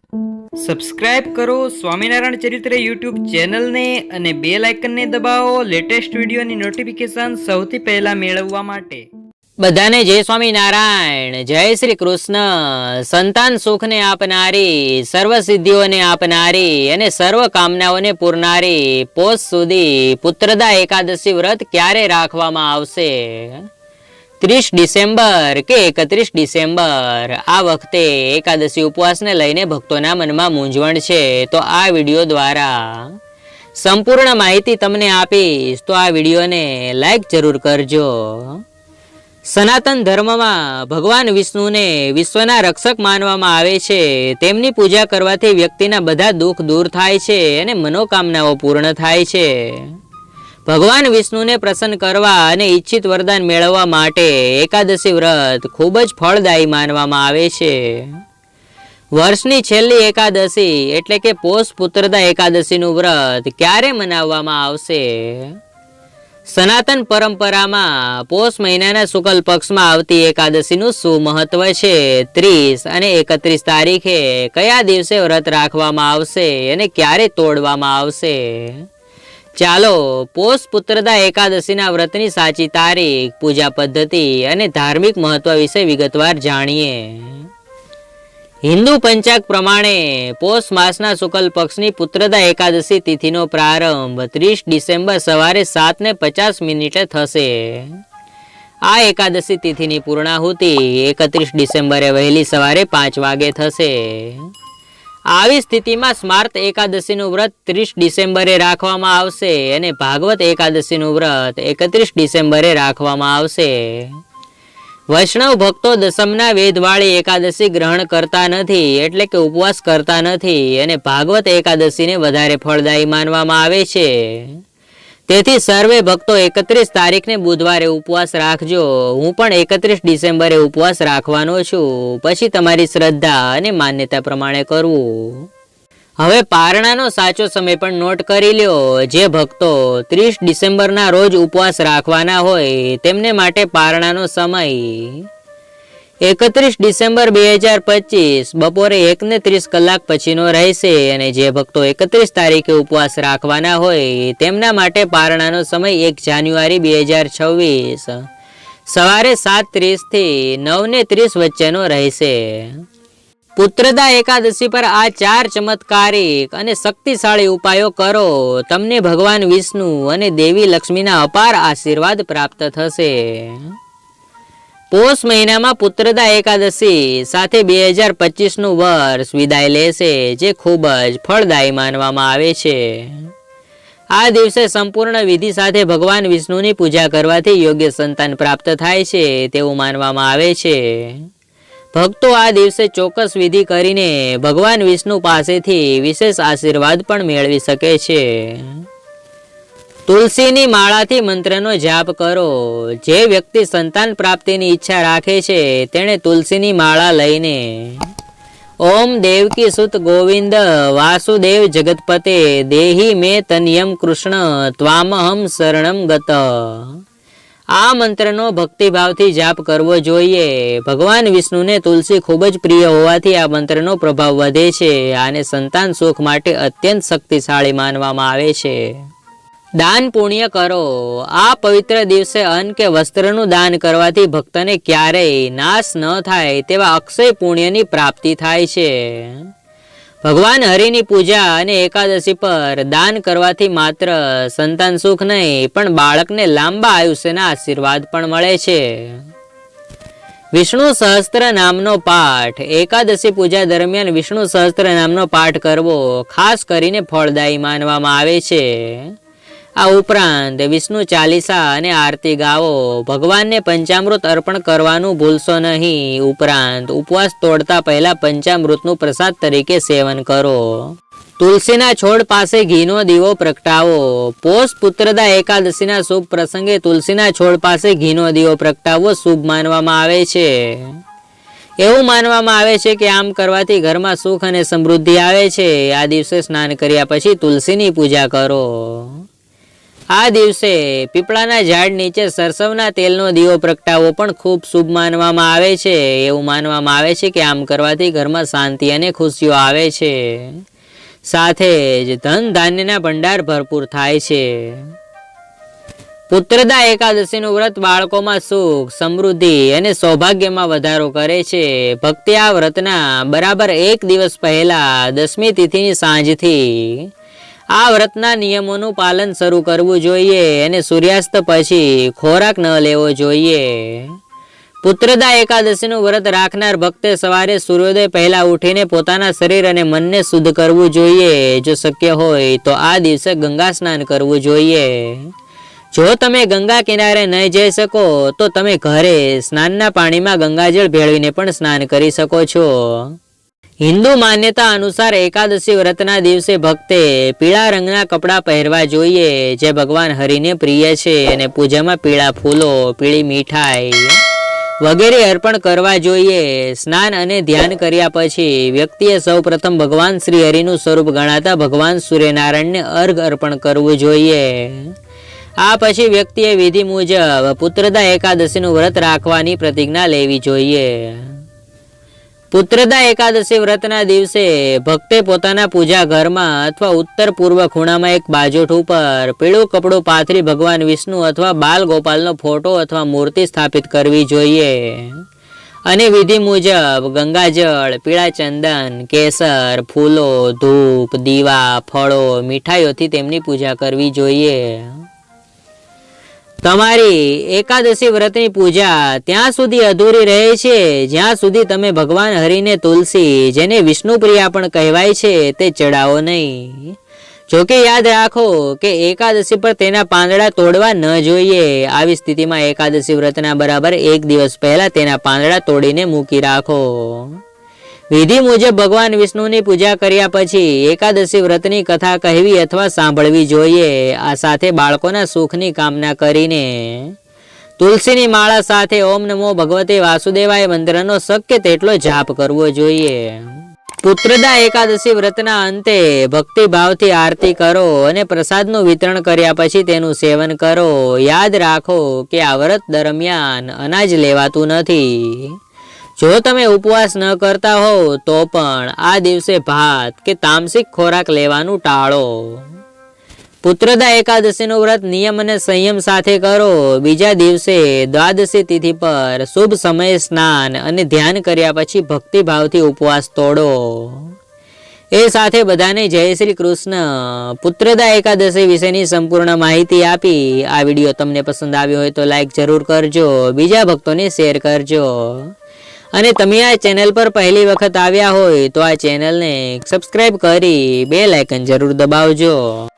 Subscribe કરો સ્વામિનારાયણ ચરિત્ર YouTube ચેનલને અને બેલ આઇકનને દબાવો લેટેસ્ટ વિડીયોની નોટિફિકેશન સૌથી પહેલા મેળવવા માટે. બધાને જય સ્વામિનારાયણ, જય શ્રી કૃષ્ણ. સંતાન સુખને આપનારી, સર્વ સિદ્ધિઓને આપનારી અને સર્વ કામનાઓને પૂરનારી પોષ સુધી પુત્રદા એકાદશી વ્રત ક્યારે રાખવામાં આવશે? 30 ડિસેમ્બર કે 31 ડિસેમ્બર? આ વખતે એકાદશી ઉપવાસને લઈને ભક્તોના મનમાં મૂંઝવણ છે. તો આ વિડીયો દ્વારા સંપૂર્ણ માહિતી તમને આપીશ, તો આ વિડીયોને લાઈક જરૂર કરજો. સનાતન ધર્મમાં ભગવાન વિષ્ણુને વિશ્વના રક્ષક માનવામાં આવે છે. તેમની પૂજા કરવાથી વ્યક્તિના બધા દુઃખ દૂર થાય છે અને મનોકામનાઓ પૂર્ણ થાય છે. ભગવાન વિષ્ણુને પ્રસન્ન કરવા અને ઈચ્છિત વરદાન મેળવવા માટે એકાદશી વ્રત ખૂબ જ ફળદાયી માનવામાં આવે છે. વર્ષની છેલ્લી એકાદશી એટલે કે પોષ પુત્રદા એકાદશીનું વ્રત ક્યારે મનાવવામાં આવશે? સનાતન પરંપરામાં પોષ મહિનાના શુક્લ પક્ષમાં આવતી એકાદશીનું શું મહત્વ છે? 30 અને 31 તારીખે કયા દિવસે વ્રત રાખવામાં આવશે અને ક્યારે તોડવામાં આવશે? ચાલો પોષ પુત્રદા એકાદશીના વ્રતની સાચી તારીખ, પૂજા પદ્ધતિ અને ધાર્મિક મહત્વ વિશે વિગતવાર જાણીએ. હિન્દુ પંચાંગ પ્રમાણે પોષ માસના શુક્લ પક્ષની પુત્રદા એકાદશી તિથિનો પ્રારંભ 30 ડિસેમ્બર સવારે 7:50 થશે. આ એકાદશી તિથિની પૂર્ણાહુતિ 31 ડિસેમ્બરે વહેલી સવારે 5 વાગે થશે. આવી સ્થિતિમાં સ્માર્ત એકાદશીનું વ્રત 30 ડિસેમ્બરે રાખવામાં આવશે અને ભાગવત એકાદશીનું વ્રત 31 ડિસેમ્બરે રાખવામાં આવશે. વૈષ્ણવ ભક્તો દસમના વેદવાળી એકાદશી ગ્રહણ કરતા નથી, એટલે કે ઉપવાસ કરતા નથી અને ભાગવત એકાદશીને વધારે ફળદાયી માનવામાં આવે છે. તેથી સર્વે ભક્તો 31 તારીખને બુધવારે ઉપવાસ રાખજો. હું પણ 31 ડિસેમ્બરે ઉપવાસ રાખવાનો છું. પછી તમારી શ્રદ્ધા અને માન્યતા પ્રમાણે કરવું. હવે પારણાનો સાચો સમય પણ નોટ કરી લ્યો. જે ભક્તો 30 ડિસેમ્બરના રોજ ઉપવાસ રાખવાના હોય તેમને માટે પારણાનો સમય 31 ડિસેમ્બર 2025 બપોરે 1:30 પછીનો રહેશે અને જે ભક્તો 31 તારીખે ઉપવાસ રાખવાના હોય તેમના માટે પારણાનો સમય 1 જાન્યુઆરી 2026 સવારે 7:30 થી 9:30 વચ્ચેનો રહેશે. પુત્રદા એકાદશી પર આ 4 ચમત્કારિક અને શક્તિશાળી ઉપાયો કરો. તમને ભગવાન વિષ્ણુ અને દેવી લક્ષ્મીના અપાર આશીર્વાદ પ્રાપ્ત થશે. પોષ મહિનામાં પુત્રદા એકાદશી સાથે 2025નું વર્ષ વિદાય લેશે, જે ખૂબ જ ફળદાયી માનવામાં આવે છે. આ દિવસે સંપૂર્ણ વિધિ સાથે ભગવાન વિષ્ણુની પૂજા કરવાથી યોગ્ય સંતાન પ્રાપ્ત થાય છે તેવું માનવામાં આવે છે. ભક્તો આ દિવસે ચોક્કસ વિધિ કરીને ભગવાન વિષ્ણુ પાસેથી વિશેષ આશીર્વાદ પણ મેળવી શકે છે. તુલસીની માળાથી મંત્રનો જાપ કરો. જે વ્યક્તિ સંતાન પ્રાપ્તિની ઈચ્છા રાખે છે તેણે તુલસીની માળા લઈને ઓમ દેવકી સુત ગોવિંદ વાસુદેવ જગતપતે દેહી મે તન્યમ કૃષ્ણ ત્વામહમ શરણમ ગત, આ મંત્રનો ભક્તિભાવથી જાપ કરવો જોઈએ. ભગવાન વિષ્ણુને તુલસી ખૂબ જ પ્રિય હોવાથી આ મંત્રનો પ્રભાવ વધે છે અને સંતાન સુખ માટે અત્યંત શક્તિશાળી માનવામાં આવે છે. દાન પુણ્ય કરો. આ પવિત્ર દિવસે અન્ન કે વસ્ત્રનું દાન કરવાથી ભક્તને ક્યારેય નાશ ન થાય તેવા અક્ષય પુણ્યની પ્રાપ્તિ થાય છે. ભગવાન હરિની પૂજા અને એકાદશી પર દાન કરવાથી માત્ર સંતાન સુખ નહીં પણ બાળકને લાંબા આયુષ્યના આશીર્વાદ પણ મળે છે. વિષ્ણુ સહસ્ત્ર નામનો પાઠ. એકાદશી પૂજા દરમિયાન વિષ્ણુ સહસ્ત્ર નામનો પાઠ કરવો ખાસ કરીને ફળદાયી માનવામાં આવે છે. આ ઉપરાંત વિષ્ણુ ચાલીસા અને આરતી ગાવો. ભગવાનને પંચામૃત અર્પણ કરવાનું ભૂલશો નહીં. ઉપરાંત ઉપવાસ તોડતા પહેલા પંચામૃતનું પ્રસાદ તરીકે સેવન કરો. તુલસીના છોડ પાસે ઘીનો દીવો પ્રગટાવો. પોષ પુત્રદા એકાદશીના શુભ પ્રસંગે તુલસીના છોડ પાસે ઘીનો દીવો પ્રગટાવવો શુભ માનવામાં આવે છે. એવું માનવામાં આવે છે કે આમ કરવાથી ઘરમાં સુખ અને સમૃદ્ધિ આવે છે. આ દિવસે સ્નાન કર્યા પછી તુલસીની પૂજા કરો. આ દિવસે પીપળાના ઝાડ નીચે સરસવના તેલનો દીવો પ્રગટાવવો પણ ખૂબ શુભ માનવામાં આવે છે. એવું માનવામાં આવે છે કે આમ કરવાથી ઘરમાં શાંતિ અને ખુશીઓ આવે છે. સાથે જ ધન ધાન્યના ભંડાર ભરપૂર થાય છે. પુત્રદા એકાદશીનું વ્રત બાળકોમાં સુખ, સમૃદ્ધિ અને સૌભાગ્યમાં વધારો કરે છે. ભક્તિ આ વ્રતના બરાબર એક દિવસ પહેલા 10મી તિથિની સાંજથી આ વ્રતના નિયમોનું પાલન શરૂ કરવું જોઈએ અને સૂર્યાસ્ત પછી ખોરાક ન લેવો જોઈએ. પુત્રદા એકાદશીનું વ્રત રાખનાર ભક્તે સવારે સૂર્યોદય પહેલા ઉઠીને પોતાના શરીર અને મનને શુદ્ધ કરવું જોઈએ. જો શક્ય હોય તો આ દિવસે ગંગા સ્નાન કરવું જોઈએ. જો તમે ગંગા કિનારે નહીં જઈ શકો તો તમે ઘરે સ્નાનના પાણીમાં ગંગાજળ ભેળવીને પણ સ્નાન કરી શકો છો. હિન્દુ માન્યતા અનુસાર એકાદશી વ્રતના દિવસે ભક્તે પીળા રંગના કપડાં પહેરવા જોઈએ, જે ભગવાન હરિને પ્રિય છે, અને પૂજામાં પીળા ફૂલો, પીળી મીઠાઈ વગેરે અર્પણ કરવા જોઈએ. સ્નાન અને ધ્યાન કર્યા પછી વ્યક્તિએ સૌપ્રથમ ભગવાન શ્રી હરિનું સ્વરૂપ ગણાતા ભગવાન સૂર્યનારાયણને અર્ઘ અર્પણ કરવું જોઈએ. આ પછી વ્યક્તિએ વિધિ મુજબ પુત્રદા એકાદશીનું વ્રત રાખવાની પ્રતિજ્ઞા લેવી જોઈએ. પુત્રદા એકાદશી વ્રતના દિવસે ભક્તે પોતાના પૂજા ઘરમાં અથવા ઉત્તર પૂર્વ ખૂણામાં એક બાજોઠ ઉપર પીળું કપડું પાથરી ભગવાન વિષ્ણુ અથવા બાલ ગોપાલનો ફોટો અથવા મૂર્તિ સ્થાપિત કરવી જોઈએ અને વિધિ મુજબ ગંગાજળ, પીળા ચંદન, કેસર, ફૂલો, ધૂપ, દીવા, ફળો, મીઠાઈઓથી તેમની પૂજા કરવી જોઈએ. તમારી એકાદશી વ્રતની પૂજા ત્યાં સુધી અધૂરી રહે છે જ્યાં સુધી તમે ભગવાન હરિને તુલસી, જેને વિષ્ણુપ્રિયા પણ કહેવાય છે, તે ચડાવો નહીં. જોકે યાદ રાખો કે એકાદશી પર તેના પાંદડા તોડવા ન જોઈએ. આવી સ્થિતિમાં એકાદશી વ્રતના બરાબર એક દિવસ પહેલા તેના પાંદડા તોડીને મૂકી રાખો. વિધિ મુજબ ભગવાન વિષ્ણુની પૂજા કર્યા પછી એકાદશી વ્રતની કથા કહેવી અથવા સાંભળવી જોઈએ. આ સાથે બાળકોના સુખની કામના કરીને તુલસીની માળા સાથે ઓમ નમો ભગવતે વાસુદેવાય મંત્રનો શક્ય તેટલો જાપ કરવો જોઈએ. પુત્રદા એકાદશી વ્રતના અંતે ભક્તિભાવથી આરતી કરો અને પ્રસાદનું વિતરણ કર્યા પછી તેનું સેવન કરો. યાદ રાખો કે આ વ્રત દરમિયાન અનાજ લેવાતું નથી. જો તમે ઉપવાસ ન કરતા હો તો પણ આ દિવસે ભાત કે તામસિક ખોરાક લેવાનું ટાળો. પુત્રદા એકાદશીનું વ્રત નિયમ અને સંયમ સાથે કરો. બીજા દિવસે દ્વાદશી તિથિ પર શુભ સમયે સ્નાન અને ધ્યાન કર્યા પછી ભક્તિભાવથી ઉપવાસ તોડો. એ સાથે બધાને જય શ્રી કૃષ્ણ. પુત્રદા એકાદશી વિશેની સંપૂર્ણ માહિતી આપી. આ વિડીયો તમને પસંદ આવ્યો હોય તો લાઈક જરૂર કરજો, બીજા ભક્તોને શેર કરજો, અને તમે આ ચેનલ પર પહેલી વખત આવ્યા હોય તો આ ચેનલને સબસ્ક્રાઇબ કરી બેલ આઇકન જરૂર દબાવજો.